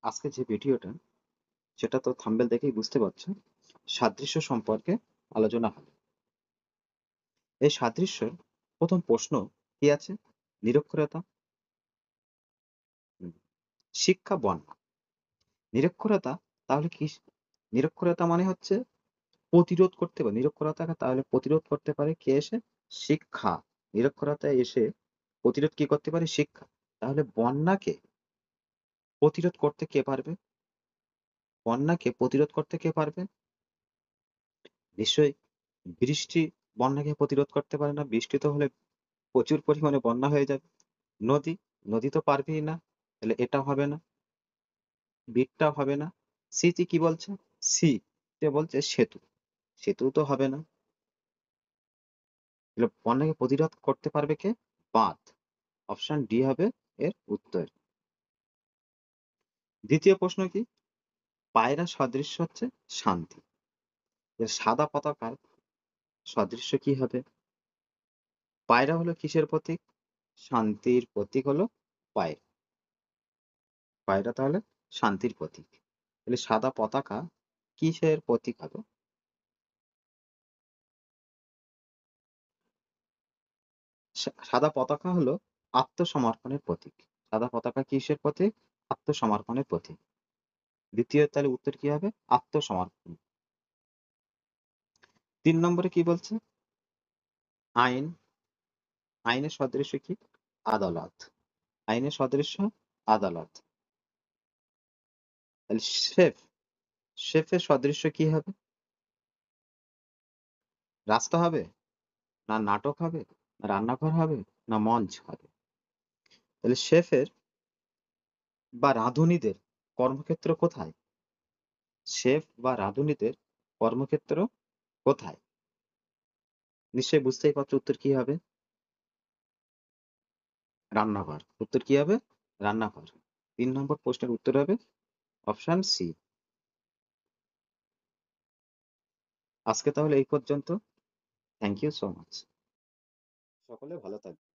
আজকে যে ভিডিওটা সেটা তো থাম্বনেল দেখেই বুঝতে পারছো, সাদৃশ্য সম্পর্কে আলোচনা হবে। এই সাদৃশ্যের প্রথম প্রশ্ন কি আছে? নিরক্ষরতা। হুম, শিক্ষা বন্যা। নিরক্ষরতা তাহলে কি? নিরক্ষরতা মানে হচ্ছে প্রতিরোধ করতে পারে নিরক্ষরতাকে, তাহলে প্রতিরোধ করতে পারে কে এসে? শিক্ষা। নিরক্ষরতায় এসে প্রতিরোধ কি করতে পারে? শিক্ষা। তাহলে বন্যাকে প্রতিরোধ করতে কে পারবে? বন্যাকে প্রতিরোধ করতে কে পারবে? নিশ্চয়ই বৃষ্টি বন্যাকে প্রতিরোধ করতে পারে না। বৃষ্টি তো হলে প্রচুর পরিমাণে বন্যা হয়ে যাবে। নদী, নদী তো পারবেই না। তাহলে এটা হবে না, বিটটাও হবে না। সিটি কি বলছে? সি তে বলছে সেতু, সেতু তো হবে না। তাহলে বন্যাকে প্রতিরোধ করতে পারবে কে? বাঁধ। অপশন ডি হবে এর উত্তর। দ্বিতীয় প্রশ্ন কি? পায়রা সদৃশ্য হচ্ছে শান্তি। এর সাদা পতাকার সদৃশ্য কি হবে? পায়রা হলো কিসের প্রতীক? শান্তির প্রতীক হলো পায়রা। পায়রা তাহলে শান্তির প্রতীক। তাহলে সাদা পতাকা কিসের প্রতীক হবে? সাদা পতাকা হলো আত্মসমর্পণের প্রতীক। সাদা পতাকা কিসের প্রতীক? আত্মসমর্পণের প্রতীক। দ্বিতীয় তাহলে উত্তর কি হবে? আত্মসমর্পণ। 3 নম্বরে কি বলছে? আইন। আইনের সদৃশ্য কি? আদালত। আইনের সদৃশ্য আদালত। তাহলে শেফ, শেফের সদৃশ্য কি হবে? রাস্তা হবে, না নাটক হবে, না রান্নাঘর হবে, না মঞ্চ হবে? তাহলে শেফের বা রাঁধুনিদের কর্মক্ষেত্র কোথায়? শেফ বা রাঁধুনিদের কর্মক্ষেত্র কোথায়? নিশ্চয়ই বুঝতেই পারছো উত্তর কি হবে? রান্নাঘর। উত্তর কি হবে? রান্নাঘর। 3 নম্বর প্রশ্নের উত্তর হবে অপশন সি। আজকে তাহলে এই পর্যন্ত। Thank you so much. সকলে ভালো থাকবে।